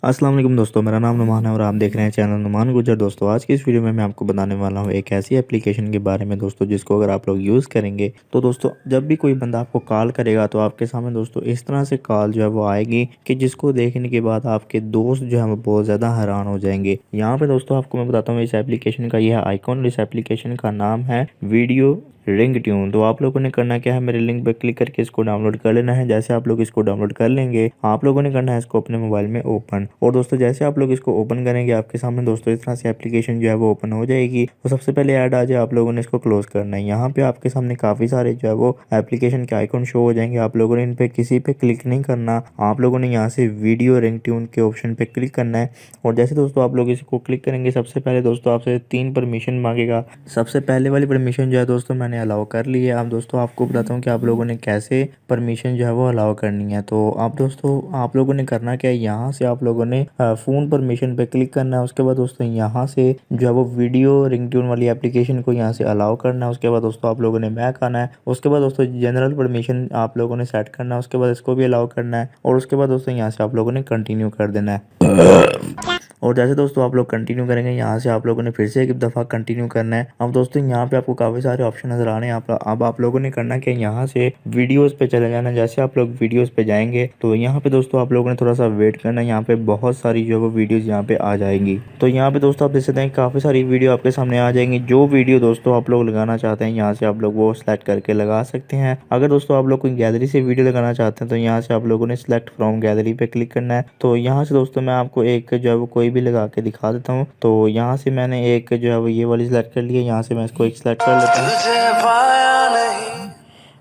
अस्सलाम वालेकुम दोस्तों, मेरा नाम नुमान है और आप देख रहे हैं चैनल नुमान गुजर। दोस्तों आज की इस वीडियो में मैं आपको बताने वाला हूं एक ऐसी एप्लीकेशन के बारे में दोस्तों, जिसको अगर आप लोग यूज़ करेंगे तो दोस्तों जब भी कोई बंदा आपको कॉल करेगा तो आपके सामने दोस्तों इस तरह से कॉल जो है वो आएगी कि जिसको देखने के बाद आपके दोस्त जो है वो बहुत ज़्यादा हैरान हो जाएंगे। यहाँ पे दोस्तों आपको मैं बताता हूँ इस एप्लीकेशन का यह आइकॉन, इस एप्लीकेशन का नाम है वीडियो रिंग ट्यून। तो आप लोगों ने करना क्या है, मेरे लिंक पे क्लिक करके इसको डाउनलोड कर लेना है। जैसे आप लोग इसको डाउनलोड कर लेंगे, आप लोगों ने करना है इसको अपने मोबाइल में ओपन। और दोस्तों जैसे आप लोग इसको ओपन करेंगे, आपके सामने दोस्तों इस तरह से एप्लीकेशन जो है वो ओपन हो जाएगी। तो सबसे पहले ऐड आ जाए, आप लोगों ने इसको क्लोज करना है। यहाँ पे आपके सामने काफ़ी सारे जो है वो एप्लीकेशन के आइकन शो हो जाएंगे। आप लोगों ने इन पे किसी पे क्लिक नहीं करना, आप लोगों ने यहाँ से वीडियो रिंग ट्यून के ऑप्शन पे क्लिक करना है। और जैसे दोस्तों आप लोग इसको क्लिक करेंगे, सबसे पहले दोस्तों आपसे 3 परमिशन मांगेगा। सबसे पहले वाली परमिशन जो है दोस्तों मैंने अलाउ कर ली है। अब दोस्तों आपको बताता हूँ कि आप लोगों ने कैसे परमिशन जो है वो अलाउ करनी है। तो आप दोस्तों आप लोगों ने करना क्या है, यहाँ से आप लोगों ने फ़ोन परमिशन पे क्लिक करना है। उसके बाद दोस्तों यहाँ से जो है वो वीडियो रिंगटोन वाली एप्लीकेशन को यहाँ से अलाउ करना है। उसके बाद दोस्तों आप लोगों ने बैक आना है। उसके बाद दोस्तों जनरल परमिशन आप लोगों ने सेट करना है। उसके बाद इसको भी अलाउ करना है और उसके बाद दोस्तों यहाँ से आप लोगों ने कंटिन्यू कर देना है। और जैसे दोस्तों आप लोग कंटिन्यू करेंगे, यहाँ से आप लोगों ने फिर से एक दफ़ा कंटिन्यू करना है। अब दोस्तों यहाँ पे आपको काफ़ी सारे ऑप्शन नज़र आ रहे हैं। अब आप लोगों ने करना कि यहाँ से वीडियोस पे चले जाना है। जैसे आप लोग वीडियोस पे जाएंगे तो यहाँ पे दोस्तों आप लोगों ने थोड़ा सा वेट करना है। यहाँ पे बहुत सारी जो है वो वीडियोज़ यहाँ पे आ जाएंगी। तो यहाँ पे दोस्तों आप देख सकते हैं काफ़ी सारी वीडियो आपके सामने आ जाएंगी। जो वीडियो दोस्तों आप लोग लगाना चाहते हैं, यहाँ से आप लोग वो सिलेक्ट करके लगा सकते हैं। अगर दोस्तों आप लोग कोई गैलरी से वीडियो लगाना चाहते हैं तो यहाँ से आप लोगों ने सिलेक्ट फ्रॉम गैलरी पे क्लिक करना है। तो यहाँ से दोस्तों मैं आपको एक जो है वो कोई भी लगा के दिखा देता हूँ। तो यहाँ से मैंने एक जो है वो ये वाली सिलेक्ट कर ली है। यहाँ से मैं इसको एक सिलेक्ट कर लेता हूँ।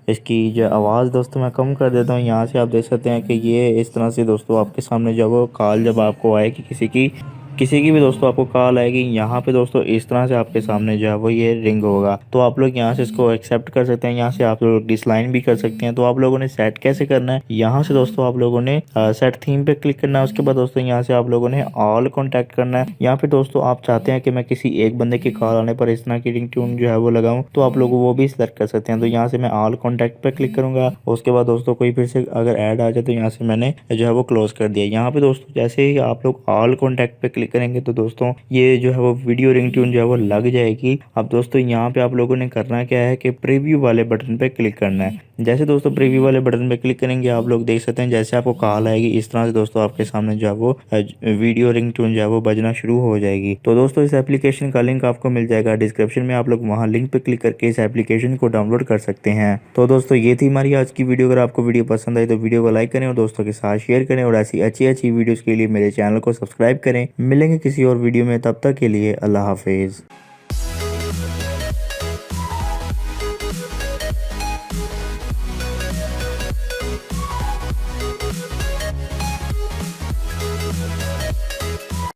इसकी जो आवाज़ दोस्तों मैं कम कर देता हूँ। यहाँ से आप देख सकते हैं कि ये इस तरह से दोस्तों आपके सामने जो है वो कॉल जब आपको आए कि किसी की भी दोस्तों आपको कॉल आएगी, यहाँ पे दोस्तों इस तरह से आपके सामने जो है वो ये रिंग होगा। तो आप लोग यहाँ से इसको एक्सेप्ट कर सकते हैं, यहाँ से आप लोग डिसलाइन भी कर सकते हैं। तो आप लोगों ने सेट कैसे करना है, यहाँ से दोस्तों आप लोगों ने सेट थीम पे क्लिक करना है। उसके बाद दोस्तों यहाँ से आप लोगों ने ऑल कॉन्टैक्ट करना है। यहाँ पे दोस्तों आप चाहते हैं कि मैं किसी एक बंदे की कॉल आने पर इस तरह की रिंग ट्यून जो है वो लगाऊं, तो आप लोग वो भी सिलेक्ट कर सकते हैं। तो यहाँ से मैं ऑल कॉन्टैक्ट पे क्लिक करूंगा। उसके बाद दोस्तों कोई फिर से अगर ऐड आ जाए तो यहाँ से मैंने जो है वो क्लोज कर दिया। यहाँ पे दोस्तों जैसे ही आप लोग ऑल कॉन्टैक्ट पे क्लिक करेंगे तो दोस्तों ये जो है वो वीडियो रिंगटोन जो है वो लग जाएगी। अब दोस्तों यहाँ पे आप लोगों ने करना क्या है कि प्रीव्यू वाले बटन पे क्लिक करना है। जैसे दोस्तों प्रीव्यू वाले बटन पे क्लिक करेंगे, आप लोग देख सकते हैं जैसे आपको कॉल आएगी इस तरह से दोस्तों आपके सामने जो है वो वीडियो रिंगटोन जो है वो बजना शुरू हो जाएगी। तो दोस्तों इस एप्लीकेशन का लिंक आपको मिल जाएगा डिस्क्रिप्शन में, आप लोग वहाँ लिंक पे क्लिक करके इस एप्लीकेशन को डाउनलोड कर सकते हैं। तो दोस्तों ये थी हमारी आज की वीडियो। अगर आपको वीडियो पसंद आई तो वीडियो को लाइक करें और दोस्तों के साथ शेयर करें और ऐसी अच्छी वीडियोस के लिए मेरे चैनल को सब्सक्राइब करें। मिलेंगे किसी और वीडियो में, तब तक के लिए अल्लाह हाफिज़।